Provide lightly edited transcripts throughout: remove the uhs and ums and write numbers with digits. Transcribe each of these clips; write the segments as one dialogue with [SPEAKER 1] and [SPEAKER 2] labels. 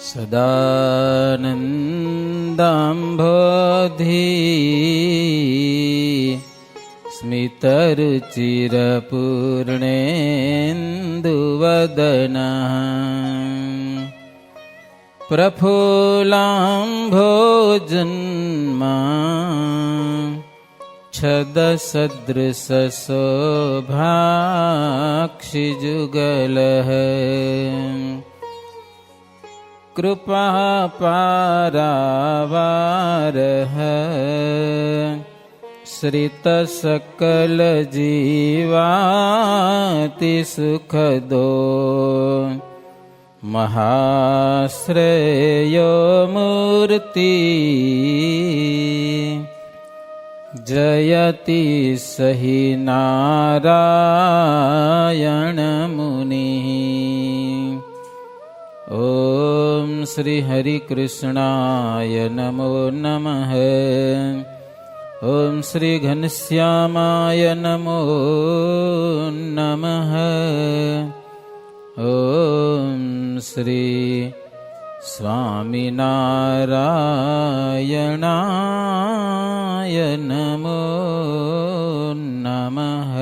[SPEAKER 1] સદાનંદાંભોધિ સ્મિતરુચિરપૂર્ણેન્દુવદનઃ પ્રફુલ્લાંભોજન્મા છદસદૃશશોભાક્ષિજુગલઃ કૃપાપારાવારઃ શ્રિતસકલજીવાતિસુખદો મહાશ્રેયો મૂર્તિ જયતિ સહિ નારાયણ મુનિ. ઓમ શ્રી હરિકૃષ્ણાય નમો નમઃ. ઓમ શ્રી ઘનશ્યામાય નમો નમઃ. ઓમ શ્રી સ્વામિનારાયણાય નમો નમઃ.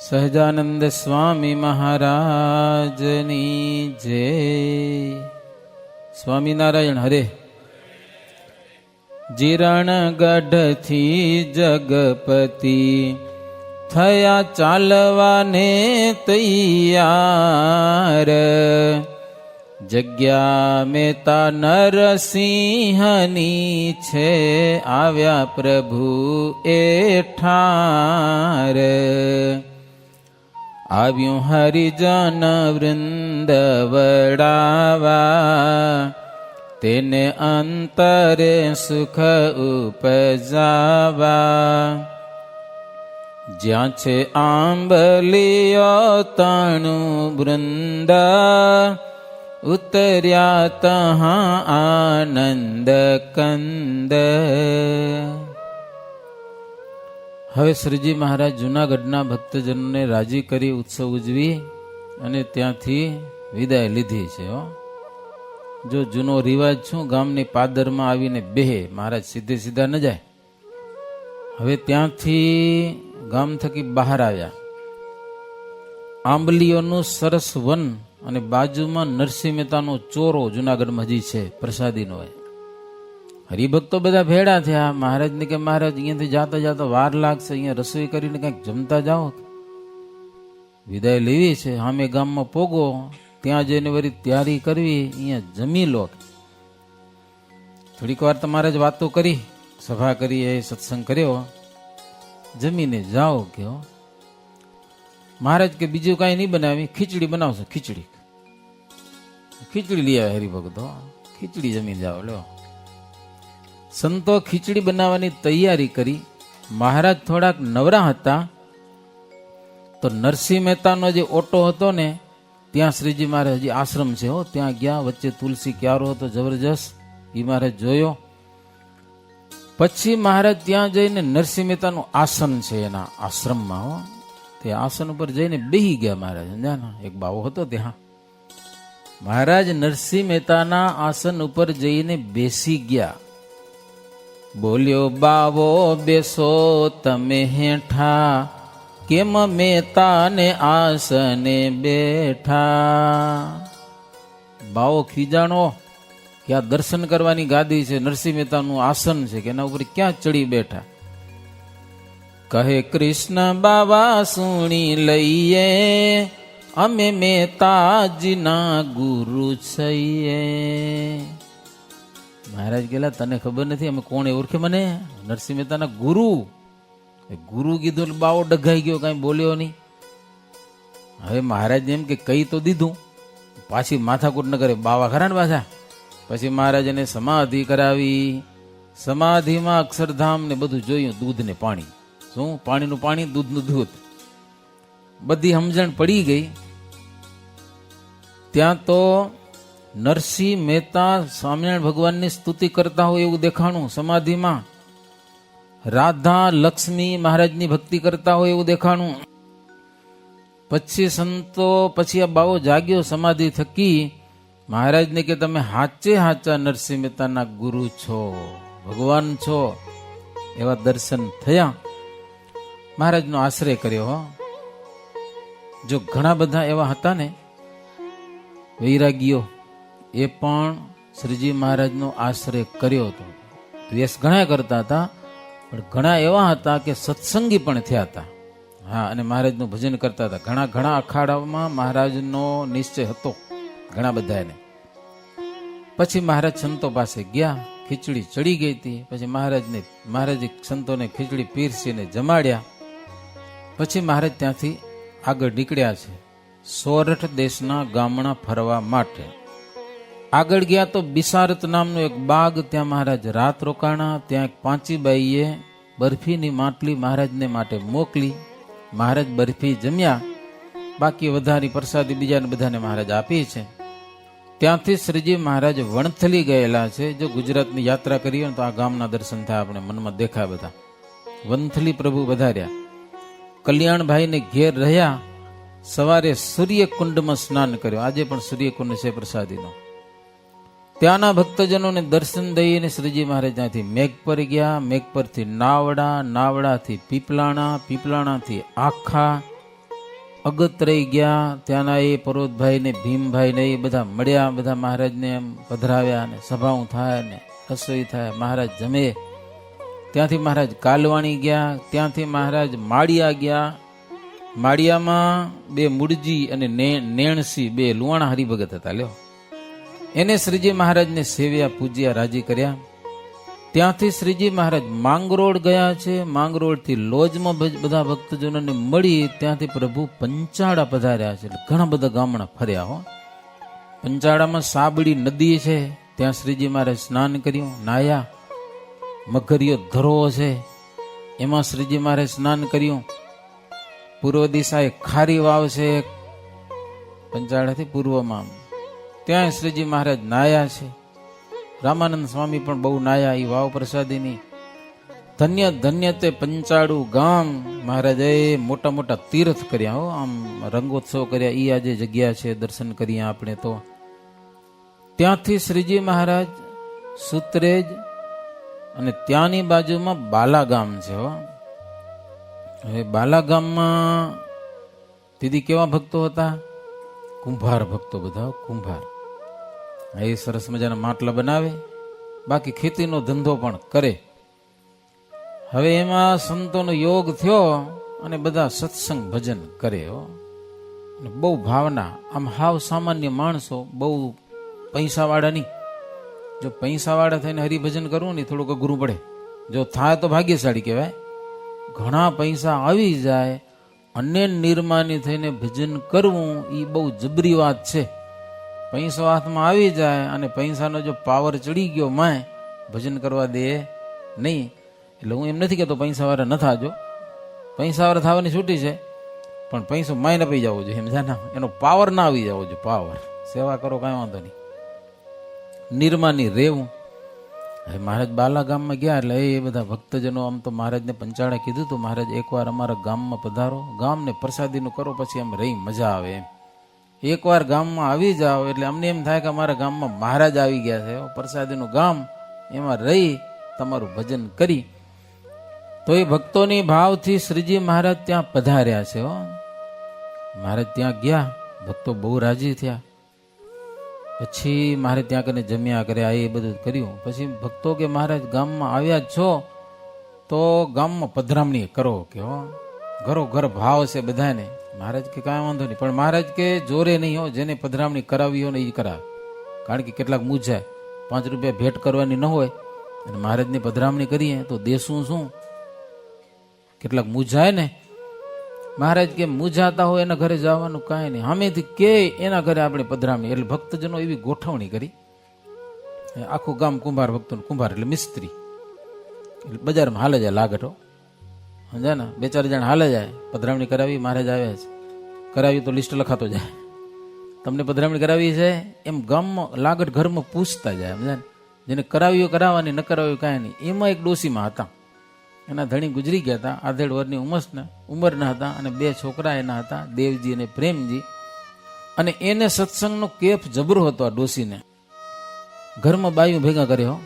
[SPEAKER 1] સહજાનંદ સ્વામી મહારાજની જય. સ્વામિનારાયણ હરે. જીરણગઢથી જગપતિ થયા ચાલવાને તૈયાર. જગ્યા મેતા નરસિંહની છે આવ્યા પ્રભુ એ ઠાર. આવ્યું હરિજન વૃંદ વડાવા તેને અંતરે સુખ ઉપજાવા. જ્યાં છે આંબલીઓ તણું વૃંદ ઉતર્યા તહાં આનંદ કંદ. હવે શ્રીજી મહારાજ જૂનાગઢના ભક્તજનોને રાજી કરી ઉત્સવ ઉજવી અને ત્યાંથી વિદાય લીધી છે. જો જૂનો રિવાજ શું ગામની પાદરમાં આવીને બેહે, મહારાજ સીધે સીધા ન જાય. હવે ત્યાંથી ગામ થકી બહાર આવ્યા. આંબલીઓનું સરસ વન અને બાજુમાં નરસિંહ મહેતાનો ચોરો જૂનાગઢમાં હજી છે, પ્રસાદીનો હોય. હરિભક્તો બધા ભેડા થયા. મહારાજને કે મહારાજ અહીંયાથી જાતા જાતા વાર લાગશે, અહીંયા રસોઈ કરીને કંઈક જમતા જાઓ, વિદાય લેવી છે. સામે ગામમાં પોગો, ત્યાં જઈને વળી તૈયારી કરવી, અહીંયા જમી લો. થોડીક વાર તમારે જ વાતો કરી, સભા કરી, એ સત્સંગ કર્યો, જમીને જાઓ. કે મહારાજ કે બીજું કાંઈ નહીં બનાવી, ખીચડી બનાવશો. ખીચડી લઈ આવે હરિભક્તો, ખીચડી જમીને જાઓ. લો, સંતો ખીચડી બનાવવાની તૈયારી કરી. મહારાજ થોડાક નવરા હતા તો નરસિંહ મહેતાનો જે ઓટો હતો ને, ત્યાં શ્રીજી મહારાજ હજી આશ્રમ છે, ત્યાં ગયા. વચ્ચે તુલસી ક્યારો હતો જબરજસ્ત, એ મહારાજ જોયો. પછી મહારાજ ત્યાં જઈને નરસિંહ મહેતાનું આસન છે એના આશ્રમમાં, તે આસન ઉપર જઈને બેહી ગયા મહારાજ. એક બાવો હતો ત્યાં. મહારાજ નરસિંહ મહેતાના આસન ઉપર જઈને બેસી ગયા. બોલ્યો, બાવો બેસો તમે હેઠા, કેમ મહેતાને આસને બેઠા. બાવો ખીજાણો કે આ દર્શન કરવાની ગાદી છે, નરસિંહ મહેતાનું આસન છે, કે એના ઉપર ક્યાં ચડી બેઠા. કહે, કૃષ્ણ બાવા સુણી લઈએ, અમે મહેતાજીના ગુરુ છીએ. મહારાજ ગયેલા, તને ખબર નથી અમે કોણ, ઓળખે મને? નરસિંહ મહેતાના ગુરુ. ગુરુ કીધું, બાવો ડઘાઈ ગયો, કઈ બોલ્યો નહીં. હવે મહારાજ એમ કે કહી તો દીધું, પાછી માથાકૂટ ન કરે, બાવા ખરા ને પાછા. પછી મહારાજ એને સમાધિ કરાવી. સમાધિમાં અક્ષરધામ ને બધું જોયું, દૂધ ને પાણી. શું? પાણીનું પાણી, દૂધનું દૂધ. બધી સમજણ પડી ગઈ. ત્યાં તો નરસિંહ મહેતા સ્વામિનારાયણ ભગવાનની સ્તુતિ કરતા હોય એવું દેખાણું. સમાધિમાં રાધા લક્ષ્મી મહારાજની ભક્તિ કરતા હોય એવું દેખાણું. પછી સંતો, પછી આ બાવો જાગ્યો સમાધિ થકી, મહારાજને કે તમે હાચે હાચા નરસિંહ મહેતાના ગુરુ છો, ભગવાન છો, એવા દર્શન થયા. મહારાજનો આશ્રય કર્યો. હો, જો ઘણા બધા એવા હતા ને વૈરાગીઓ, એ પણ શ્રીજી મહારાજનો આશ્રય કર્યો હતો. દ્વેષ ઘણા કરતા હતા, પણ ઘણા એવા હતા કે સત્સંગી પણ થયા હતા. હા, અને મહારાજનું ભજન કરતા હતા. ઘણા ઘણા અખાડામાં મહારાજનો નિશ્ચય હતો, ઘણા બધા એને. પછી મહારાજ સંતો પાસે ગયા, ખીચડી ચડી ગઈ હતી. પછી મહારાજે સંતોને ખીચડી પીરસીને જમાડ્યા. પછી મહારાજ ત્યાંથી આગળ નીકળ્યા છે સોરઠ દેશના ગામડા ફરવા માટે. આગળ ગયા તો બિસારત નામનો એક બાગ, ત્યાં મહારાજ રાત રોકાણા. ત્યાં એક પાંચીબાઈએ બરફીની માટલી મહારાજને માટે મોકલી. મહારાજ બરફી જમ્યા, બાકી વધારી પ્રસાદી બીજાને બધાને મહારાજ આપી છે. ત્યાંથી શ્રીજી મહારાજ વણથલી ગયેલા છે. જો ગુજરાતની યાત્રા કરીએ તો આ ગામના દર્શન થાય, આપણે મનમાં દેખાય બધા. વંથલી પ્રભુ વધાર્યા. કલ્યાણભાઈને ઘેર રહ્યા. સવારે સૂર્યકુંડમાં સ્નાન કર્યું. આજે પણ સૂર્યકુંડ છે પ્રસાદીનો. ત્યાંના ભક્તજનોને દર્શન દઈને શ્રીજી મહારાજ ત્યાંથી મેઘ પર ગયા. મેઘ પરથી નાવડા, નાવડાથી પીપલાણા, પીપલાણાથી આખા અગતરાઈ ગયા. ત્યાંના એ પર્વતભાઈ ને ભીમભાઈ ને એ બધા મળ્યા. બધા મહારાજને એમ પધરાવ્યા, ને સભાઓ થાય ને રસોઈ થાય, મહારાજ જમે. ત્યાંથી મહારાજ કાલવાણી ગયા. ત્યાંથી મહારાજ માળિયા ગયા. માળિયામાં બે મુડજી અને નેણસી, બે લુવાણા હરિભગત હતા. લ્યો, એને શ્રીજી મહારાજને સેવ્યા, પૂજ્યા, રાજી કર્યા. ત્યાંથી શ્રીજી મહારાજ માંગરોળ ગયા છે. માંગરોળથી લોજમાં બધા ભક્તજનોને મળી. ત્યાંથી પ્રભુ પંચાળા પધાર્યા છે. ઘણા બધા ગામડા ફર્યા. હો, પંચાળામાં સાબડી નદી છે, ત્યાં શ્રીજી મહારાજ સ્નાન કર્યું, નાયા. મગરિયો ધરો છે, એમાં શ્રીજી મહારાજ સ્નાન કર્યું. પૂર્વ દિશાએ ખારી વાવ છે પંચાળાથી પૂર્વમાં, ત્યાં શ્રીજી મહારાજ નાયા છે. રામાનંદ સ્વામી પણ બહુ નાયા એ વાવ પ્રસાદીની. ધન્ય ધન્ય તે પંચાળું ગામ. મહારાજે મોટા મોટા તીર્થ કર્યા. હો, આમ રંગોત્સવ કર્યા. એ આજે જગ્યા છે, દર્શન કરીએ આપણે તો. ત્યાંથી શ્રીજી મહારાજ સુત્રેજ, અને ત્યાંની બાજુમાં બાલા ગામ છે. હો, હવે બાલા ગામમાં દીદી કેવા ભક્તો હતા? કુંભાર ભક્તો બધા. કુંભાર એ સરસ મજાના માટલા બનાવે, બાકી ખેતીનો ધંધો પણ કરે. હવે એમાં સંતોનો યોગ થયો અને બધા સત્સંગ ભજન કરે. બહુ ભાવના. આમ હાવ સામાન્ય માણસો, બહુ પૈસાવાળા નહીં. જો પૈસાવાળા થઈને હરિભજન કરવું ને થોડુંક અઘરું પડે. જો થાય તો ભાગ્યશાળી કહેવાય. ઘણા પૈસા આવી જાય અને નિર્માની થઈને ભજન કરવું એ બહુ જબરી વાત છે. પૈસો હાથમાં આવી જાય અને પૈસાનો જો પાવર ચડી ગયો માય, ભજન કરવા દે નહીં. એટલે હું એમ નથી કહેતો પૈસાવાળા ન થાજો, પૈસાવાળા થવાની છૂટી છે, પણ પૈસો માય ન પી જવો જોઈએ. સમજાના? એનો પાવર ના આવી જવો જોઈએ. પાવર સેવા કરો, કાંઈ વાંધો નહીં, નિર્માની રહેવું. હવે મહારાજ બાલા ગામમાં ગયા એટલે એ બધા ભક્તજનો, આમ તો મહારાજને પંચાળા કીધું તો મહારાજ એકવાર અમારા ગામમાં પધારો, ગામને પ્રસાદીનું કરો, પછી આમ રહી મજા આવે એમ. એકવાર ગામમાં આવી જાઓ એટલે અમને એમ થાય કે અમારા ગામમાં મહારાજ આવી ગયા છે. પ્રસાદીનું ગામ, એમાં રહી તમારું ભજન કરી. તો એ ભક્તોની ભાવથી શ્રીજી મહારાજ ત્યાં પધાર્યા છે. મહારાજ ત્યાં ગયા, ભક્તો બહુ રાજી થયા. પછી મારે ત્યાં કને જમ્યા કર્યા, એ બધું કર્યું. પછી ભક્તો કે મહારાજ ગામમાં આવ્યા છો તો ગામમાં પધરામણી કરો કે ઘરો ઘર ભાવ છે બધાને. મહારાજ કે કાંઈ વાંધો નહીં, પણ મહારાજ કે જોરે નહીં હો, જેને પધરામણી કરાવી હોય ને એ કરાવે. કારણ કે કેટલાક મૂંઝાય, 5 રૂપિયા ભેટ કરવાની ન હોય અને મહારાજની પધરામણી કરીએ તો દેશું શું? કેટલાક મૂંઝાય ને. મહારાજ કે મૂંઝાતા હોય એના ઘરે જવાનું કાંઈ નહીં, સામેથી કે એના ઘરે આપણે પધરામણી. એટલે ભક્તજનો એવી ગોઠવણી કરી. આખું ગામ કુંભાર ભક્તોનું. કુંભાર એટલે મિસ્ત્રી, એટલે બજારમાં હાલે જાય લાગઠો, સમજ્યા ને? 2-4 જણ હાલે જાય. પધરામણી કરાવી, મહારાજ આવ્યા છે, કરાવી તો લિસ્ટ લખાતો જાય. તમને પધરામણી કરાવી છે એમ ગામમાં લાગઠ ઘરમાં પૂછતા જાય, સમજ્યા ને? જેને કરાવ્યું કરાવવાની, ન કરાવ્યું કાંઈ નહીં. એમાં એક ડોસીમાં હતા, એના ધણી ગુજરી ગયા હતા, આધેડ વર્ષની ઉંમરના હતા, અને 2 છોકરા એના હતા, દેવજી અને પ્રેમજી. અને એને સત્સંગનો કેફ જબરો હતો આ ડોસીને. ઘરમાં બાયું ભેગા કરે, હો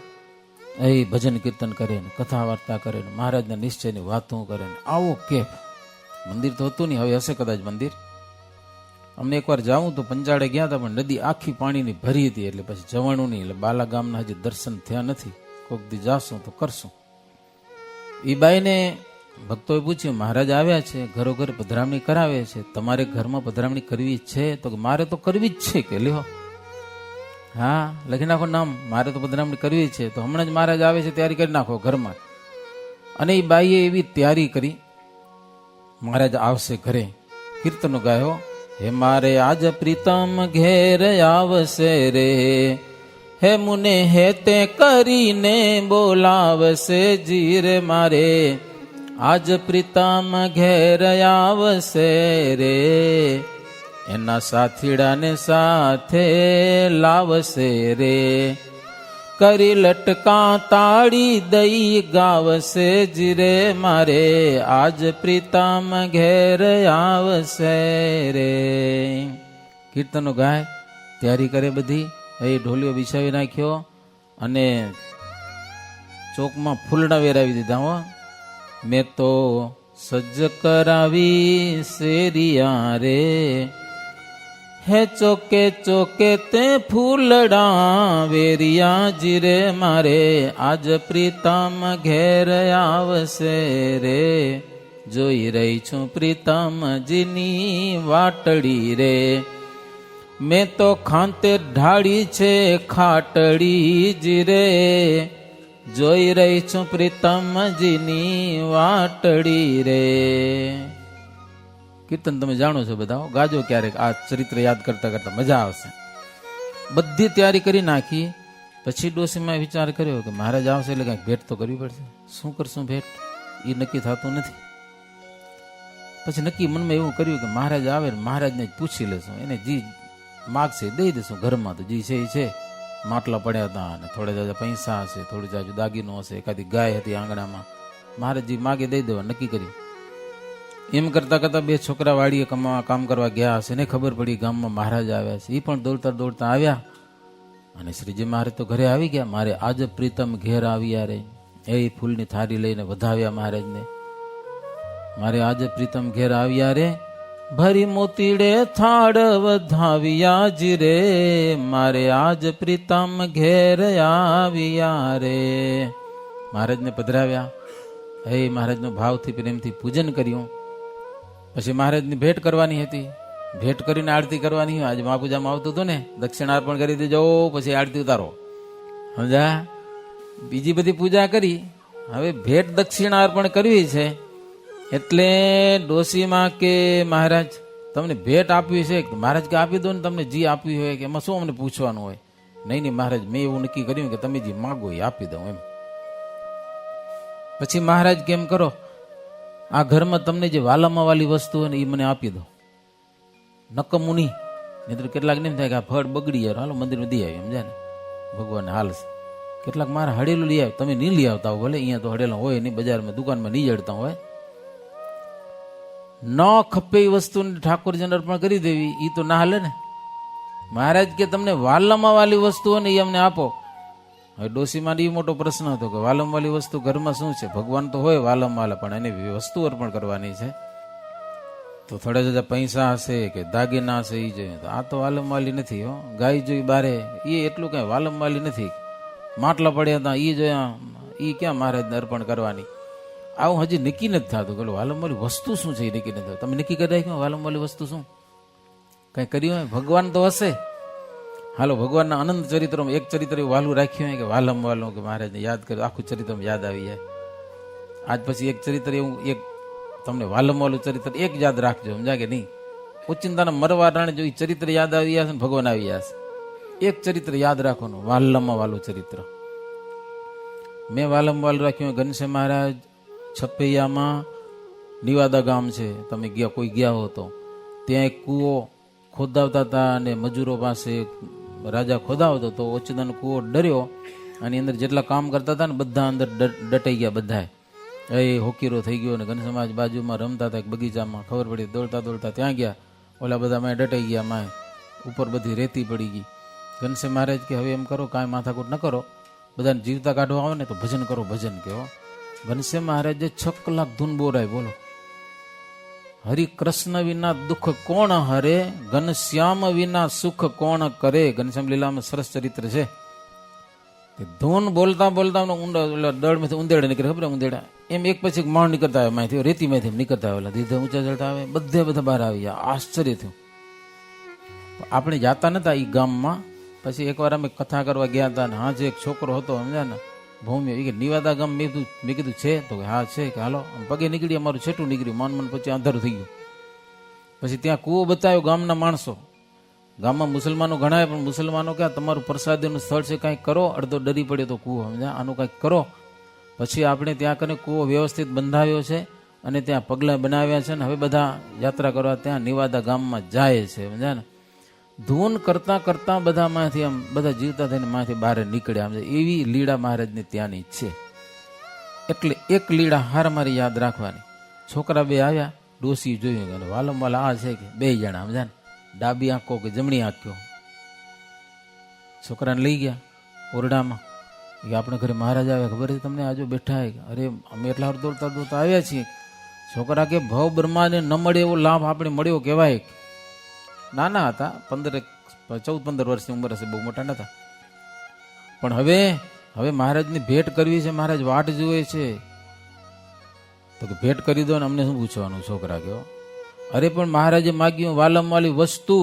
[SPEAKER 1] એ ભજન કીર્તન કરે ને કથા વાર્તા કરે ને મહારાજના નિશ્ચયની વાતો કરે ને આવો કેફ. મંદિર તો હતું નહીં, હવે હશે કદાચ મંદિર. અમને એકવાર જાઉં તો પંચાળે ગયા હતા, પણ નદી આખી પાણીની ભરી હતી, એટલે પછી જવાનું નહીં. એટલે બાલા ગામના હજી દર્શન થયા નથી, કોઈક દી જાશું તો કરશું. એ બાઈને ભક્તોએ પૂછ્યું, મહારાજ આવ્યા છે, ઘરોઘર પધરામણી કરાવે છે, તમારે ઘરમાં પધરામણી કરવી છે? તો મારે તો કરવી જ છે. કે લ્યો, હા લખી નાખો નામ, મારે તો પધરામણી કરવી છે. તો હમણાં જ મહારાજ આવે છે, તૈયારી કરી નાખો ઘરમાં. અને એ બાઈએ એવી તૈયારી કરી, મહારાજ આવશે ઘરે. કીર્તનો ગાયો, હે મારે આજ પ્રીતમ ઘેર આવશે રે, હે મુને હે તે કરીને બોલાવશે જી રે, મારે આજ પ્રીતમ ઘેર આવશે રે, એના સાથીડાને સાથે લાવશે રે, કરી લટકા તાળી દઈ ગાવશે જી રે, મારે આજ પ્રીતમ ઘેર આવશે રે. કીર્તનો ગાય, તૈયારી કરે બધી. એ ઢોલિયો બિછાવી નાખ્યો અને ચોકમાં ફૂલડા વેરાવી દીધા. હો, મેં તો સજ્જ કરાવી શેરિયા રે, હે ચોકે ચોકે તે ફૂલડા વેરિયા જી રે, મારે આજ પ્રીતમ ઘેર આવશે રે, જોઈ રહી છું પ્રીતમજીની વાટડી રે, મેં તો ખાંતે ઢાળી છે ખાટડી જી રે, જોઈ રહી છું પ્રીતમજીની વાટડી રે. કીર્તન તમે જાણો છો બધા, ગાજો ક્યારેક, આ ચરિત્ર યાદ કરતા કરતા મજા આવશે. બધી તૈયારી કરી નાખી. પછી ડોસીમાં વિચાર કર્યો કે મહારાજ આવશે એટલે કંઈક ભેટ તો કરવી પડશે. શું કરશું ભેટ, એ નક્કી થતું નથી. પછી નક્કી મનમાં એવું કર્યું કે મહારાજ આવે ને મહારાજને જ પૂછી લેશું, એને જી માગશે દઈ દેશું. ઘરમાં તો જી છે એ છે, માટલા પડ્યા હતા અને થોડા જાજા પૈસા હશે, થોડી જાજુ દાગીનો હશે, એકાદી ગાય હતી આંગણામાં, મહારાજજી માગે દઈ દેવા નક્કી કર્યું. એમ કરતા કરતા 2 છોકરા વાડીએ કામ કરવા ગયા હશે ને ખબર પડી ગામમાં મહારાજ આવ્યા છે. એ પણ દોડતા દોડતા આવ્યા અને શ્રીજી મહારાજ તો ઘરે આવી ગયા. મારે આજ પ્રીતમ ઘેર આવ્યા રે, એ ફૂલની થાળી લઈને વધાવ્યા મહારાજને. મારે આજ પ્રીતમ ઘેર આવ્યા રે, ભરી મોતીડે થાળ વધાવ્યા જી રે, મારે આજ પ્રીતમ ઘેર આવ્યા રે. મહારાજને પધરાવ્યા. હે મહારાજનો ભાવથી પ્રેમથી પૂજન કર્યું. પછી મહારાજની ભેટ કરવાની હતી. ભેટ કરીને આરતી કરવાની. આજે મહાપૂજામાં આવતું હતું ને, દક્ષિણાર્પણ કરી દેજો, પછી આરતી ઉતારો, સમજા. બીજી બધી પૂજા કરી, હવે ભેટ દક્ષિણાર્પણ કરવી છે. એટલે ડોસીમાં કે મહારાજ તમને ભેટ આપવી છે? મહારાજ કે આપી દો ને, તમને જી આપવી હોય, કે એમાં શું અમને પૂછવાનું હોય? નહીં નહીં મહારાજ, મેં એવું નક્કી કર્યું કે તમે જે માગો એ આપી દઉં એમ. પછી મહારાજ કેમ કરો, આ ઘરમાં તમને જે વાલામાં વાલી વસ્તુ હોય ને એ મને આપી દો, નકમું નહીં. નહીં તો કેટલાક ને એમ થાય કે આ ફળ બગડી જાય, હાલો મંદિરમાં દઈ આવી, સમજ્યા ને, ભગવાનને હાલ છે. કેટલાક મારા હડેલું લઈ આવે, તમે નહીં લઈ આવતા હો, ભલે અહીંયા તો હડેલું હોય નહીં, બજારમાં દુકાનમાં નહીં જડતા હોય. ન ખપે એ વસ્તુને ઠાકોરજીને અર્પણ કરી દેવી, એ તો ના હાલે ને. મહારાજ કે તમને વાલામાં વાલી વસ્તુ હોય ને એ અમને આપો. હવે ડોસીમાં એ મોટો પ્રશ્ન હતો કે વાલમ વાલી વસ્તુ ઘરમાં શું છે? ભગવાન તો હોય વાલમ વાલા, પણ એને વસ્તુ અર્પણ કરવાની છે. તો થોડા જતા પૈસા હશે કે દાગીના હશે એ જોઈએ. તો આ તો વાલમ વાલી નથી. હો, ગાય જોઈ બારે, એ એટલું કઈ વાલમ વાલી નથી. માટલા પડ્યા હતા એ જોયા, એ ક્યાં મહારાજને અર્પણ કરવાની? આવું હજી નક્કી નથી થતું કે વાલમ વાલી વસ્તુ શું છે એ નક્કી નથી થતું. તમે નક્કી કરી રાખ્યું વાલમ વાલી વસ્તુ શું? કઈ કર્યું હોય? ભગવાન તો હશે. હાલો, ભગવાનના અનંત ચરિત્રમાં એક ચરિત્ર વાલું રાખ્યું હોય કે વાલમ વાલું, કે મહારાજને યાદ કર્યું, આખું ચરિત્રમાં યાદ આવી જાય. આજ પછી એક ચરિત્ર એવું, એક તમને વાલમ વાલું ચરિત્ર એક યાદ રાખજો, સમજા કે નહીં? ઓચિંતાના મરવા રાણે જો એ ચરિત્ર યાદ આવી જશે ને ભગવાન આવી જશે. એક ચરિત્ર યાદ રાખવાનું, વાલમ વાલું ચરિત્ર. મેં વાલમ વાલું રાખ્યું. ઘનશ્યામ મહારાજ છપૈયામાં નિવાદા ગામ છે, તમે ગયા કોઈ ગયા હો તો, ત્યાં એક કૂવો ખોદાવતા હતા અને મજૂરો પાસે રાજા ખોદાવતો તો ઓચિંતાનો કૂવો ડર્યો અને અંદર જેટલા કામ કરતા હતા ને બધા અંદર ડટાઈ ગયા બધા. એ હોકીરો થઈ ગયો ને ઘનસમાજ બાજુમાં રમતા હતા એક બગીચામાં, ખબર પડી દોડતા દોડતા ત્યાં ગયા, ઓલા બધા મેં ડટાઈ ગયા, માય ઉપર બધી રેતી પડી ગઈ. ઘનશ્યામ મહારાજ કે હવે એમ કરો, કાંઈ માથાકૂટ ન કરો, બધાને જીવતા કાઢવા આવે ને તો ભજન કરો, ભજન કહો. ઘનશ્યામ મહારાજે 6 કલાક ધૂન બોરાય, બોલો. હરિ કૃષ્ણ વિના દુઃખ કોણ હરે, ઘનશ્યામ વિના સુખ કોણ કરે. ઘનશ્યામ લીલામાં સરસ ચરિત્ર છે. ધૂન બોલતા બોલતા દળમાંથી ઉંદેડા નીકળે, ખબર ઉંદેડા એમ એક પછી માણ નીકળતા આવે, માહિતી રેતીમાંથી નીકળતા આવેલા, ધીધે ઊંચા ચડતા આવે, બધા બહાર આવી ગયા. આશ્ચર્ય થયું. આપણે જાતા નતા એ ગામમાં. પછી એકવાર અમે કથા કરવા ગયા હતા ને હા જે એક છોકરો હતો સમજ્યા ને ભૌમ્ય, એ કે નિવાદા ગામ. મેં કીધું છે તો કે હા છે, કે હાલો. પગે નીકળી, અમારું છેટું નીકળ્યું, મન પછી અંધારું થઈ ગયું. પછી ત્યાં કૂવો બતાવ્યો, ગામના માણસો. ગામમાં મુસલમાનો ઘણા, પણ મુસલમાનો ક્યાં તમારું પ્રસાદીનું સ્થળ છે, કાંઈક કરો. અડધો ડરી પડ્યો તો કૂવો, સમજ્યા, આનું કાંઈક કરો. પછી આપણે ત્યાં કરીને કૂવો વ્યવસ્થિત બંધાવ્યો છે અને ત્યાં પગલાં બનાવ્યા છે ને હવે બધા યાત્રા કરવા ત્યાં નિવાદા ગામમાં જાય છે, સમજ્યા ને. ધૂન કરતા કરતા બધામાંથી આમ બધા જીવતા થઈને માંથી બહાર નીકળ્યા, આમ એવી લીલા મહારાજની ત્યાંની છે. એટલે એક લીલા હાર મારી યાદ રાખવાની. છોકરા બે આવ્યા, ડોસી જોયું, વાલમ વાલા આ છે કે 2 જણા, સમજ્યા ને, ડાબી આંખો કે જમણી આંખો. છોકરાને લઈ ગયા ઓરડામાં, કે આપણે ઘરે મહારાજ આવ્યા, ખબર છે તમને, આજો બેઠા. અરે અમે એટલા દોડતા દોડતા આવ્યા છીએ. છોકરા કે ભવ બ્રહ્માને ન મળે એવો લાભ આપણે મળ્યો કહેવાય. નાના હતા, 14-15 વર્ષની ઉંમર હશે, બહુ મોટા નતા. પણ હવે મહારાજની ભેટ કરવી છે, મહારાજ વાટ જુએ છે. તો કે ભેટ કરી દો ને, અમને શું પૂછવાનું. છોકરા કહો અરે પણ મહારાજે માગ્યું વાલમ વાલી વસ્તુ.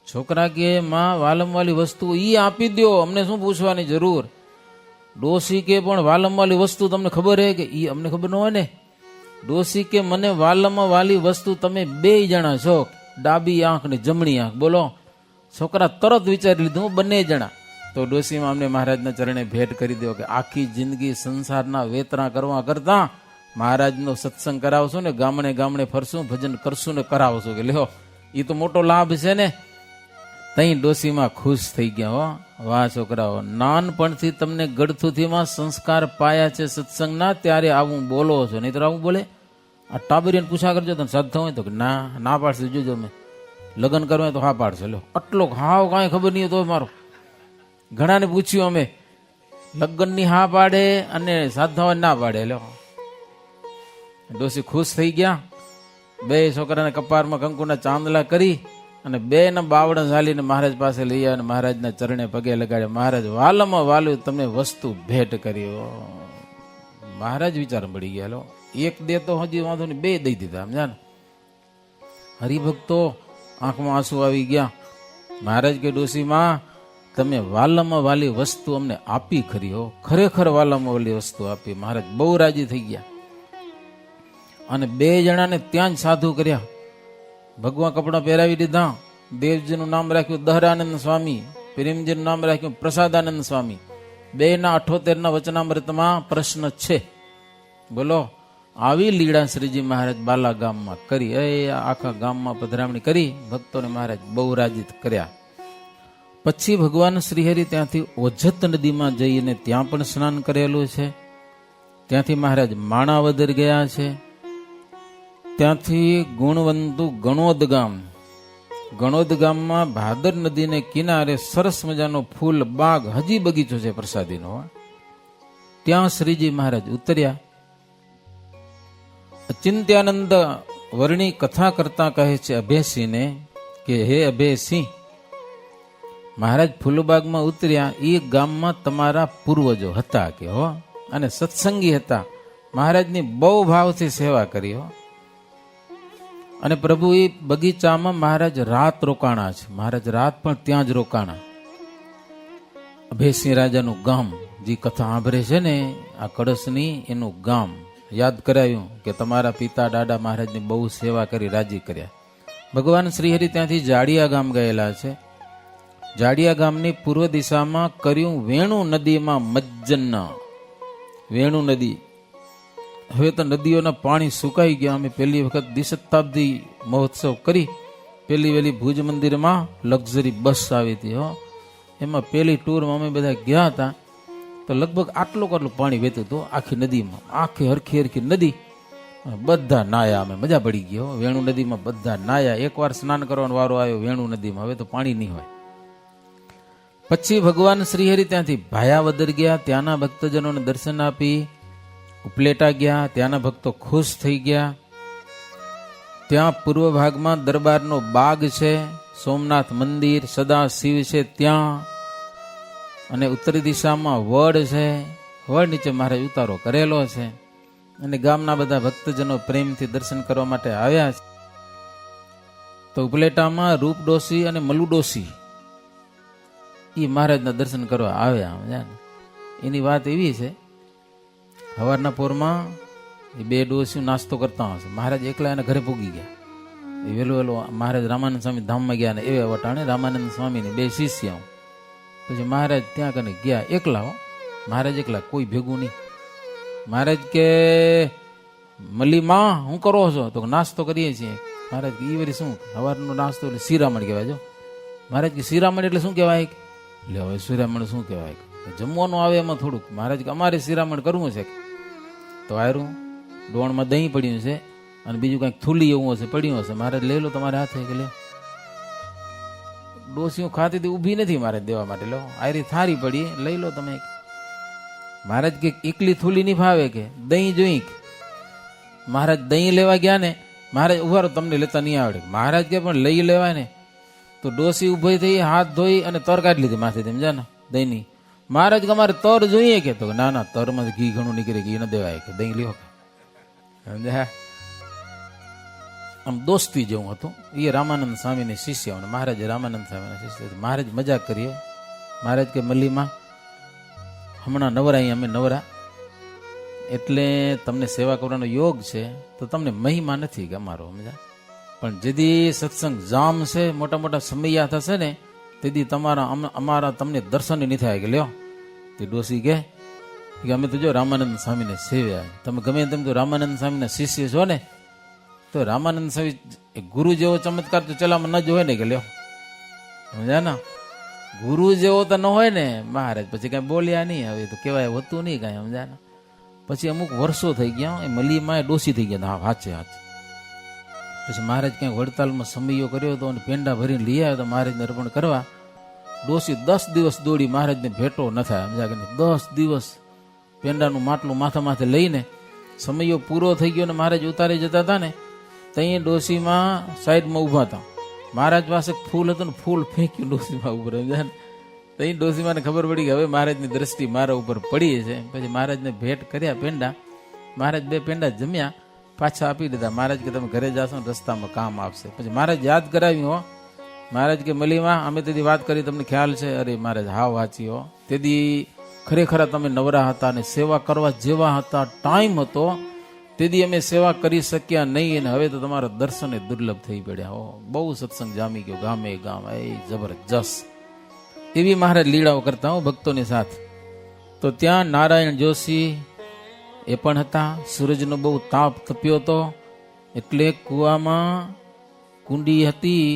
[SPEAKER 1] છોકરા કે માં વાલમ વાલી વસ્તુ ઈ આપી દો, અમને શું પૂછવાની જરૂર. ડોસી કે પણ વાલમ વાલી વસ્તુ તમને ખબર હે કે ઈ અમને ખબર ન હોય ને. ડોસી કે મને વાલમ વાલી વસ્તુ તમે 2 જણા છો, ડાબી આંખ ને જમણી આંખ. બોલો, છોકરા તરત વિચારી લીધું, 2 જણા. તો ડોસીમાં અમને મહારાજના ચરણે ભેટ કરી દો કે આખી જિંદગી સંસારના વેતરા કરવા કરતા મહારાજનો સત્સંગ કરાવશું ને, ગામડે ગામડે ફરશું, ભજન કરશું ને કરાવશું. કે લ્યો, એ તો મોટો લાભ છે ને. તઈ ડોસીમાં ખુશ થઈ ગયા. હો વાહ છોકરાઓ, નાનપણથી તમને ગળથુથીમાં સંસ્કાર પાયા છે સત્સંગના, ત્યારે આવું બોલો છો. નહીં તો આવું બોલે. આ ટાબરિયાને પૂછા કરજો તમે સાધુ હોય તો કે ના પાડશે. જોજો મેં લગ્ન કરવા તો હા પાડશે. લો, આટલો હાવ કાંઈ ખબર નહીં તો મારો. ઘણાને પૂછ્યું અમે, લગ્નની હા પાડે અને સાધુ ના પાડે. લો, ડોસી ખુશ થઈ ગયા. 2 છોકરાને કપારમાં કંકુના ચાંદલા કરી અને 2 બાવડા ઝાલીને મહારાજ પાસે લઈ આવ્યા અને મહારાજના ચરણે પગે લગાડ્યા. મહારાજ વાલમાં વાલું તમને વસ્તુ ભેટ કરી. મહારાજ વિચાર પડી ગયા. લો, 1 દે તો હજી વાંધો નહીં, 2 દઈ દીધા, સમજ્યા ને. હરિભક્તો આંખમાં આંસુ આવી ગયા. મહારાજ કે ડોસીમાં તમે વાલમાં વાલી વસ્તુ અમને આપી ખરી હો, ખરેખર વાલમાં વાલી વસ્તુ આપી. મહારાજ બહુ રાજી થઈ ગયા અને 2 જણાને ત્યાં જ સાધુ કર્યા. ભગવા કપડા પહેરાવી દીધા. દેવજીનું નામ રાખ્યું દહરાનંદ સ્વામી, પ્રેમજીનું નામ રાખ્યું પ્રસાદાનંદ સ્વામી. 2ના 78ના વચનામૃતમાં પ્રશ્ન છે. બોલો, આવી લીલા શ્રીજી મહારાજ બાલા ગામમાં કરી. આખા ગામમાં પધરામણી કરી. ભક્તોને મહારાજ બહુ રાજીત કર્યા. પછી ભગવાન શ્રીહરિ ત્યાંથી ઓજત નદીમાં જઈને ત્યાં પણ સ્નાન કરેલું છે. ત્યાંથી મહારાજ માણાવદર ગયા છે. ત્યાંથી ગુણવંતુ ગણોદ ગામમાં ભાદર નદીને કિનારે સરસ મજાનો ફૂલ બાગ, હજી બગીચો છે પ્રસાદીનો. ત્યાં શ્રીજી મહારાજ ઉતર્યા. અચિંત્યાનંદ વર્ણી કથા કરતા કહે છે અભયસિંહને કે હે અભયસિંહ, મહારાજ ફૂલબાગમાં ઉતર્યા એ ગામમાં તમારા પૂર્વજો હતા કે હો, અને સત્સંગી હતા. મહારાજની બહુ ભાવથી સેવા કરી હો. અને પ્રભુ એ બગીચામાં મહારાજ રાત રોકાણા છે. મહારાજ રાત પણ ત્યાં જ રોકાણા. અભયસિંહ રાજાનું ગામ, જે કથા સાંભળે છે ને આ કળશની, એનું ગામ યાદ કરાવ્યું કે તમારા પિતા દાદા મહારાજની બહુ સેવા કરી, રાજી કર્યા. ભગવાન શ્રીહરિ ત્યાંથી જાડિયા ગામ ગયેલા છે. જાડિયા ગામની પૂર્વ દિશામાં કર્યું વેણુ નદીમાં મજ્જન. વેણુ નદી, હવે તો નદીઓના પાણી સુકાઈ ગયા. અમે પહેલી વખત દ્વિશતાબ્દી મહોત્સવ કરી. પહેલી વહેલી ભુજ મંદિરમાં લક્ઝરી બસ આવી હતી હો. એમાં પહેલી ટૂરમાં અમે બધા ગયા હતા. તો લગભગ આટલું પાણી વહેતું હતું આખી નદીમાં, આખી હરખી હરખી નદી. બધા નાયા, અમે મજા પડી ગઈ. વેણુ નદીમાં બધા નાયા. એકવાર સ્નાન કરવાનો વારો આવ્યો વેણુ નદીમાં, હવે તો પાણી નહીં હોય. પછી ભગવાન શ્રીહરિ ત્યાંથી ભાયાવદર ગયા, ત્યાંના ભક્તજનોને દર્શન આપી. ઉપલેટા ગયા, ત્યાંના ભક્તો ખુશ થઈ ગયા. ત્યાં પૂર્વ ભાગમાં દરબારનો બાગ છે, સોમનાથ મંદિર, સદા શિવ છે ત્યાં, અને ઉત્તરી દિશામાં વડ છે. વડ નીચે મહારાજ ઉતારો કરેલો છે, અને ગામના બધા ભક્તજનો પ્રેમથી દર્શન કરવા માટે આવ્યા છે. તો ઉપલેટામાં રૂપ ડોસી અને મલુ ડોસી એ મહારાજના દર્શન કરવા આવ્યા. એની વાત એવી છે, સવારના પોરમાં એ બે ડોસીઓ નાસ્તો કરતા હશે. મહારાજ એકલા એના ઘરે પૂગી ગયા. એ વહેલો મહારાજ રામાનંદ સ્વામી ધામમાં ગયા, ને એ વટાણે રામાનંદ સ્વામીને બે શિષ્ય. પછી મહારાજ ત્યાં કને ગયા એકલા. મહારાજ એકલા, કોઈ ભેગું નહીં. મહારાજ કે મલી માં શું કરો છો? તો નાસ્તો કરીએ છીએ. મહારાજ કે ઈ વરી શું? સવારનો નાસ્તો એટલે શિરામણ કહેવાય. જો મહારાજ કે શિરામણ એટલે શું કહેવાય? એટલે હવે શિરામણ શું કહેવાય? જમવાનું આવે એમાં થોડુંક. મહારાજ કે અમારે શિરામણ કરવું છે. તો આયરું ડોણમાં દહીં પડ્યું છે, અને બીજું કંઈક થૂલી એવું હશે પડ્યું હશે. મહારાજ લઈ લો તમારે હાથે. કે લે. ડોસીઓ ખાતી હતી, ઊભી નથી મારે દેવા માટે. લો આયરી થારી પડી, લઈ લો તમે. મહારાજ કે એકલી થૂલી નહીં ભાવે, કે દહીં જોઈ. મહારાજ દહીં લેવા ગયા ને, મહારાજ ઉભા તમને લેતા નહીં આવડે. મહારાજ કે પણ લઈ લેવાય ને. તો ડોસી ઉભી થઈ, હાથ ધોઈ અને તર કાઢી લીધી માથે. સમજા ને દહીંની. મહારાજ કે અમારે તર જોઈએ. કે તો ના ના, તરમાં ઘી ઘણું નીકળે, ઘી ન દેવાય. કે દહીં લ્યો. સમજ્યા? આમ દોસ્તી જેવું હતું. એ રામાનંદ સ્વામીને શિષ્ય, મહારાજ રામાનંદ સ્વામીના શિષ્ય. મહારાજ મજાક કરીએ. મહારાજ કે મલ્લીમાં હમણાં નવરા, અહીં અમે નવરા, એટલે તમને સેવા કરવાનો યોગ છે, તો તમને મહિમા નથી કે અમારો. સમજા? પણ જેદી સત્સંગ જામ છે, મોટા મોટા સમયા થશે ને, તેથી અમારા તમને દર્શન નહીં થાય. કે લ્યો. તે ડોસી કે અમે તો જો રામાનંદ સ્વામીને સેવ્યા. તમે ગમે તેમ તો રામાનંદ સ્વામીના શિષ્ય છો ને, તો રામાનંદ સ્વામી ગુરુ જેવો ચમત્કાર તો ચલામાં ન જ હોય ને. કે લ્યો. સમજ્યા ને? ગુરુ જેવો તો ન હોય ને. મહારાજ પછી કઈ બોલ્યા નહીં. હવે તો કેવાય હોતું નહીં કઈ. સમજ્યા ને? પછી અમુક વર્ષો થઈ ગયા, એ મલીમાં ડોસી થઈ ગયા. હા, હાચે હાચે. પછી મહારાજ ક્યાંક વડતાલમાં સમયો કર્યો હતો, અને પેંડા ભરીને લઈ આવ્યો તો મહારાજને અર્પણ કરવા. ડોસી 10 દિવસ દોડી, મહારાજને ભેટો ન થાય. સમજ્યા કે 10 દિવસ પેંડાનું માટલું માથા માથે લઈને, સમયો પૂરો થઈ ગયો ને મહારાજ ઉતારી જતા હતા ને, ત્યાં ડોસીમાં સાઈડમાં ઊભા હતા. મહારાજ પાસે ફૂલ હતું ને, ફૂલ ફેંક્યું ડોસીમાં ઉપર. સમજ્યા ને? ત્યાં ડોસીમાને ખબર પડી કે હવે મહારાજની દ્રષ્ટિ મારા ઉપર પડી છે. પછી મહારાજને ભેટ કર્યા પેંડા. મહારાજ 2 પેંડા જમ્યા, પાછા આપી દીધા. મહારાજ કે તમે ઘરે જાશો ને રસ્તામાં કામ આવશે. પછી મહારાજ યાદ કરાવ્યું. હો મહારાજ કે મલીમાં અમે તેથી વાત કરી, તમને ખ્યાલ છે? અરે મહારાજ હાવ વાંચી. હો તેથી ખરેખર તમે નવરા હતા અને સેવા કરવા જેવા હતા, ટાઈમ હતો, તેથી અમે સેવા કરી શક્યા નહીં, અને હવે તો તમારા દર્શન દુર્લભ થઈ પડ્યા. હો બહુ સત્સંગ જામી ગયો ગામે ગામ. એ જબરજસ્ત એવી મહારાજ લીલાઓ કરતા હો ભક્તોની સાથે. તો ત્યાં નારાયણ જોશી એ પણ હતા. સૂરજનો બહુ તાપ તપ્યો હતો, એટલે કૂવામાં કુંડી હતી,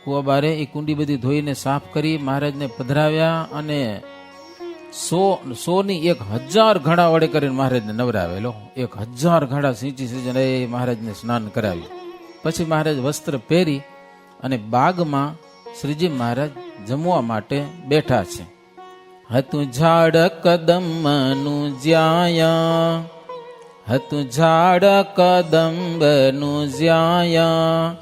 [SPEAKER 1] કૂવા બારે એ કુંડી બધી ધોઈને સાફ કરી મહારાજને પધરાવ્યા, અને 100 ની 1000 ઘડા વડે કરીને મહારાજને નવરાવેલો. 1000 ઘડા સિંચી સિંચીને એ મહારાજને સ્નાન કરાવ્યું. પછી મહારાજ વસ્ત્ર પહેરી અને બાગમાં શ્રીજી મહારાજ જમવા માટે બેઠા છે. હતું ઝાડ કદમનું જ્યાયા, હતું ઝાડ કદંબનું જ્યાયા,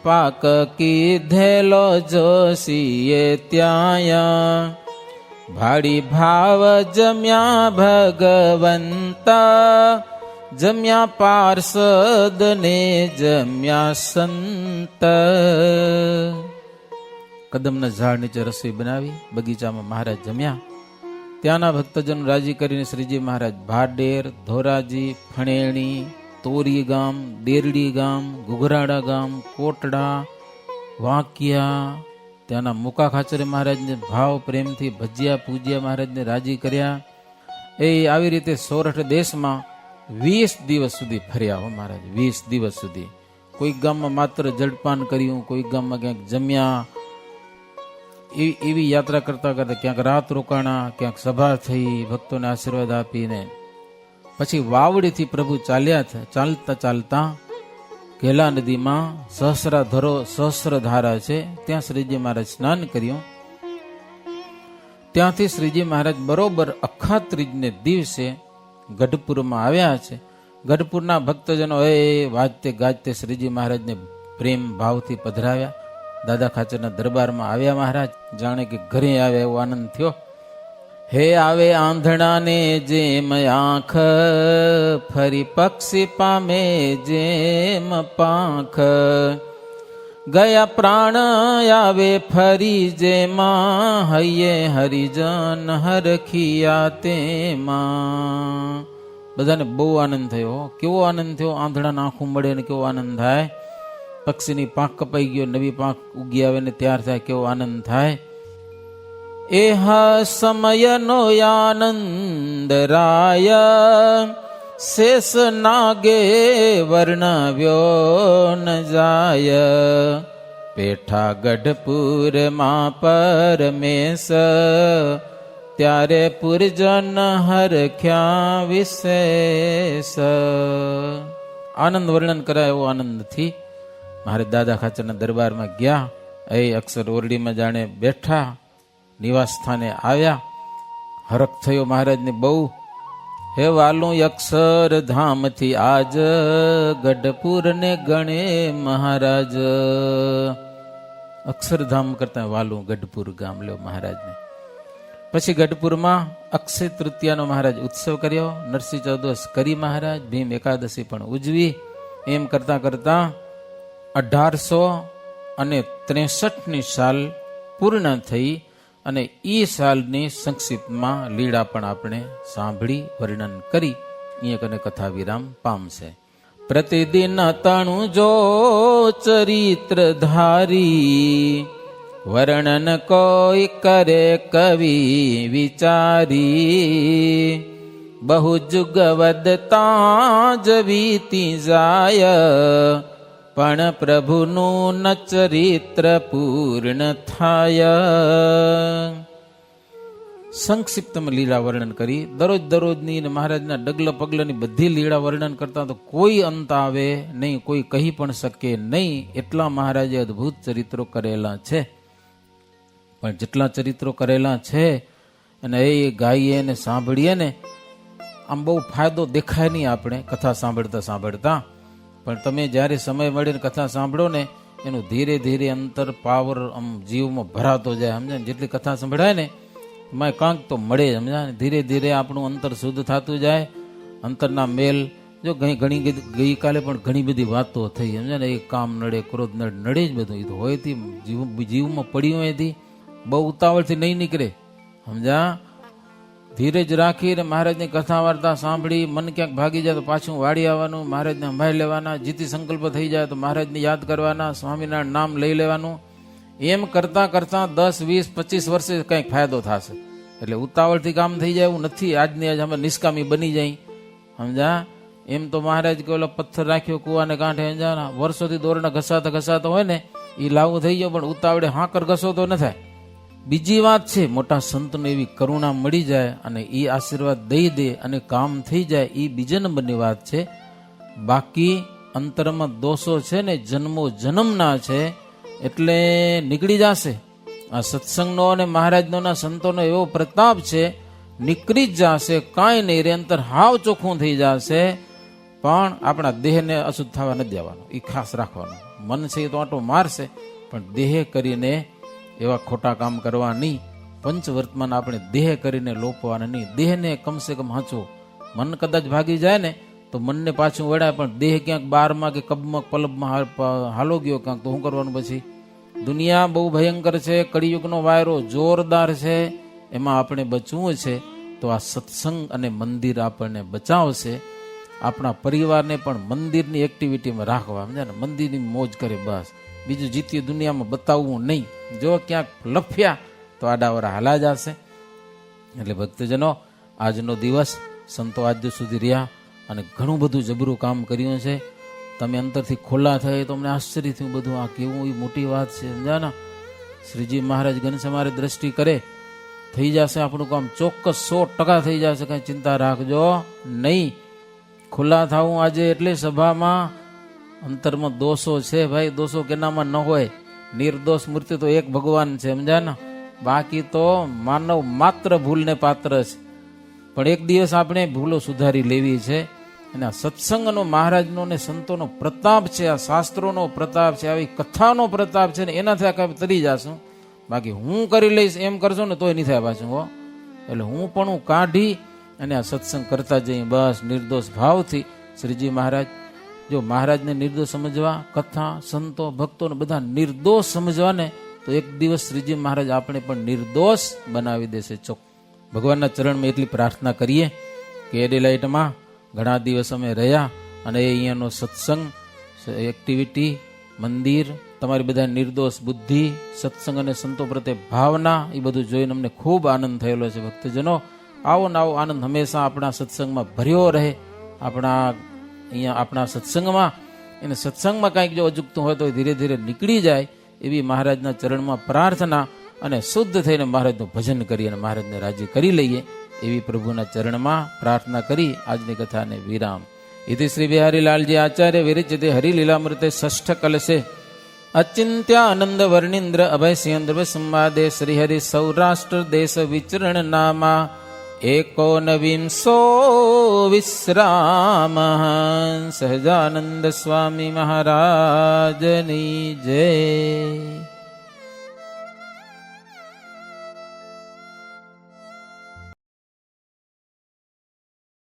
[SPEAKER 1] પાક કીધેલો જોશીએ ત્યાયા, ભાડી ભાવ જમ્યા ભગવંતા, જમ્યા પાર્ષદ ને જમ્યા સંત. કદમના ઝાડ નીચે રસોઈ બનાવી, બગીચામાં મહારાજ જમ્યા. ત્યાંના ભક્તજનો રાજી કરીને શ્રીજી મહારાજ ભાડેર, ધોરાજી, ફણેણી, તોરી ગામ, દેરડી ગામ, ઘુઘરાડા ગામ, કોટડા, વાંકિયા, ત્યાંના મુકા ખાચરે મહારાજને ભાવ પ્રેમથી ભજીયા પૂજ્યા, મહારાજને રાજી કર્યા. એ આવી રીતે સૌરાષ્ટ્ર દેશમાં 20 દિવસ સુધી ફર્યા હો મહારાજ. 20 દિવસ સુધી કોઈક ગામમાં માત્ર જળપાન કર્યું, કોઈક ગામમાં ક્યાંક જમ્યા, એવી યાત્રા કરતા કરતા ક્યાંક રાત રોકાણા, ક્યાંક સભા થઈ, ભક્તોને આશીર્વાદ આપીને પછી વાવડીથી પ્રભુ ચાલતા ચાલતા ઘેલા નદીમાં સહસ્રધારા છે, ત્યાં શ્રીજી મહારાજ સ્નાન કર્યું. ત્યાંથી શ્રીજી મહારાજ બરોબર અખાત ત્રીજને દિવસે ગઢપુરમાં આવ્યા છે. ગઢપુરના ભક્તજનો વાજતે ગાજતે શ્રીજી મહારાજને પ્રેમ ભાવથી પધરાવ્યા. દાદા ખાચરના દરબારમાં આવ્યા મહારાજ, જાણે કે ઘરે આવ્યા એવો આનંદ થયો. હે આવે આંધણાને જેમ આંખ, ફરી પક્ષી પામે જેમ પાંખ, ગયા પ્રાણ આવે ફરી જેમાં, હૈયે હરિજન હરખિયા તેમાં. બધાને બહુ આનંદ થયો. કેવો આનંદ થયો! આંધળાને આંખું મળે ને કેવો આનંદ થાય. પક્ષીની પાંખ કપાઈ ગયો, નવી પાંખ ઉગી આવે ને ત્યાર થાય, કેવો આનંદ થાય. એહ સમયનો આનંદ રાય, શેષ નાગે વર્ણવ્યો ન જાય, પેઠા ગઢપુરમાં પરમેશ, ત્યારે પુરજન હરખ્યા વિશેષ. આનંદ વર્ણન કરાય એવો આનંદથી મારે દાદા ખાચરના દરબારમાં ગયા. અક્ષર ઓરડીમાં જાણે બેઠા, નિવાસ સ્થાને આવ્યા. હરખ થયો મહારાજને બહુ. હે વાલું અક્ષર ધામથી આજ, ગઢપુર ને ગણે મહારાજ. અક્ષરધામ કરતા વાલું ગઢપુર ગામ લ્યો મહારાજને. પછી ગઢપુરમાં અક્ષય તૃતીયાનો મહારાજ ઉત્સવ કર્યો. નરસિંહ ચૌદસ કરી મહારાજ, ભીમ એકાદશી પણ ઉજવી. એમ કરતા કરતા 1863ની સાલ પૂર્ણ થઈ અને ઈ સાલની સંક્ષિપ્તમાં લીલા પણ આપણે સાંભળી, વર્ણન કરી. અહીંયા કને કથા વિરામ પામશે. પ્રતિદિન તણું જો ચરિત્ર ધારી, વર્ણન કોઈ કરે કવિ વિચારી, બહુ જુગ વધતા જ વીતી જાય, પણ પ્રભુનું ન ચરિત્ર પૂર્ણ થાય. સંક્ષિપ્તમાં લીલા વર્ણન કરી. દરરોજની મહારાજના ડગલા પગલાની બધી લીલા વર્ણન કરતા તો કોઈ અંત આવે નહીં, કોઈ કહી પણ શકે નહીં. એટલા મહારાજે અદ્ભુત ચરિત્રો કરેલા છે. પણ જેટલા ચરિત્રો કરેલા છે અને એ ગાઈએ ને સાંભળીએ ને, આમ બહુ ફાયદો દેખાય નહીં આપણે કથા સાંભળતા સાંભળતા. પણ તમે જ્યારે સમય મળીને કથા સાંભળો ને, એનું ધીરે ધીરે અંતર પાવર આમ જીવમાં ભરાતો જાય. સમજાય? જેટલી કથા સંભળાય ને એમાં કાંક તો મળે. સમજાય? ધીરે ધીરે આપણું અંતર શુદ્ધ થતું જાય. અંતરના મેલ જો ગઈકાલે પણ ઘણી બધી વાતો થઈ. સમજાય ને? એ કામ નડે, ક્રોધ નડે જ બધું. એ તો હોયથી જીવમાં પડ્યું હોયથી બહુ ઉતાવળથી નહીં નીકળે. સમજા? ધીરજ રાખીને મહારાજની કથા વાર્તા સાંભળી. મન ક્યાંક ભાગી જાય તો પાછું વાળી આવવાનું, મહારાજને સંભાળી લેવાના. જીતી સંકલ્પ થઈ જાય તો મહારાજને યાદ કરવાના, સ્વામિનારાયણ નામ લઈ લેવાનું. એમ કરતા કરતા 10, 20, 25 વર્ષે કંઈક ફાયદો થશે. એટલે ઉતાવળથી કામ થઈ જાય એવું નથી. આજની આજ અમે નિષ્કામી બની જાય. સમજા? એમ તો મહારાજ કે ઓલો પથ્થર રાખ્યો કુવાને કાંઠે, સમજા? વર્ષોથી દોરના ઘસાતા ઘસાતા હોય ને એ લાવું થઈ ગયો, પણ ઉતાવળે હાકર ઘસો તો ન થાય. બીજી વાત છે, મોટા સંતને એવી કરુણા મળી જાય અને એ આશીર્વાદ દઈ દે અને કામ થઈ જાય, એ બીજા નંબરની વાત છે. બાકી અંતરમાં દોષો છે ને જન્મો જન્મના છે, એટલે નીકળી જશે. આ સત્સંગનો અને મહારાજનો ના સંતોનો એવો પ્રતાપ છે, નીકળી જ જશે. કાંઈ નહીં રે, અંતર હાવ ચોખ્ખું થઈ જશે. પણ આપણા દેહને અશુદ્ધ થવા નથી દેવાનું, એ ખાસ રાખવાનું. મન છે એ તો આંટો મારશે, પણ દેહ કરીને એવા ખોટા કામ કરવા નહીં. પંચવર્તમાન આપણે દેહ કરીને લોપવાના નહીં. દેહને કમસે કમ હાંચવો. મન કદાચ ભાગી જાય ને તો મનને પાછું વળાય, પણ દેહ ક્યાંક બારમાં કે કબમાં પલબમાં હાલો ગયો ક્યાંક તો શું કરવાનું પછી? દુનિયા બહુ ભયંકર છે, કળિયુગનો વાયરો જોરદાર છે, એમાં આપણે બચવું છે. તો આ સત્સંગ અને મંદિર આપણને બચાવશે. આપણા પરિવારને પણ મંદિરની એક્ટિવિટીમાં રાખવા. સમજ્યા ને? મંદિરની મોજ કરે બસ. બીજું જીતીય દુનિયામાં બતાવવું નહીં. જો ક્યાંક લફ્યા તો આડાવરા હાલા જશે. એટલે ભક્તજનો, આજનો દિવસ સંતો આજ સુધી રહ્યા અને ઘણું બધું જબરું કામ કર્યું છે. તમે અંતરથી ખુલ્લા થાય તો અમને આશ્ચર્ય થયું બધું. આ કેવું એ મોટી વાત છે. સમજાના? શ્રીજી મહારાજ ઘનશ્યામારે દ્રષ્ટિ કરે થઈ જશે આપણું કામ ચોક્કસ 100% થઈ જશે, કઈ ચિંતા રાખજો નહીં. ખુલ્લા થાવું આજે એટલે સભામાં અંતરમાં દોષો છે ભાઈ, દોષો કેનામાં ન હોય. નિર્દોષ મૂર્તિ તો એક ભગવાન છે, સમજ્યા ને? બાકી તો માનવ માત્ર ભૂલને પાત્ર છે. પણ એક દિવસ આપણે ભૂલો સુધારી લેવી છે. અને આ સત્સંગનો મહારાજનો ને સંતોનો પ્રતાપ છે, આ શાસ્ત્રોનો પ્રતાપ છે, આવી કથાનો પ્રતાપ છે ને એનાથી આપણે તરી જશું. બાકી હું કરી લઈશ એમ કરશો ને તોય નહીં થાય પાછું હો. એટલે હું પણ કાઢી અને આ સત્સંગ કરતા જઈએ બસ નિર્દોષ ભાવથી. શ્રીજી મહારાજ જો મહારાજને નિર્દોષ સમજવા, કથા સંતો ભક્તોને બધા નિર્દોષ સમજવા ને તો એક દિવસ શ્રીજી મહારાજ આપણે પણ નિર્દોષ બનાવી દેશે ચોક. ભગવાનના ચરણમાં એટલી પ્રાર્થના કરીએ કે એડિલાઇટમાં ઘણા દિવસ અમે રહ્યા અને અહીંયાનો સત્સંગ એક્ટિવિટી મંદિર તમારી બધા નિર્દોષ બુદ્ધિ સત્સંગ અને સંતો પ્રત્યે ભાવના એ બધું જોઈને અમને ખૂબ આનંદ થયેલો છે. ભક્તજનો આવો ને આવો આનંદ હંમેશા આપણા સત્સંગમાં ભર્યો રહે. આપણા સત્સંગમાં એને સત્સંગમાં કાંઈક જો અજુકતું હોય તો ધીરે ધીરે નીકળી જાય એવી મહારાજના ચરણમાં પ્રાર્થના અને શુદ્ધ થઈને મહારાજનું ભજન કરી અને મહારાજને રાજી કરી લઈએ એવી પ્રભુના ચરણમાં પ્રાર્થના કરી આજની કથાને વિરામ. ઇતિ શ્રી બિહારીલાલજી આચાર્ય વિરચિતે હરિલીલામૃતે ષષ્ઠ કલશે અચિંત્યાનંદ વર્ણિન્દ્ર અભય સિંહ સંવાદે શ્રીહરિ સૌરાષ્ટ્ર દેશ વિચરણ નામા એકોનવિંશો વિશ્રામ. સહજાનંદ સ્વામી મહારાજની જય.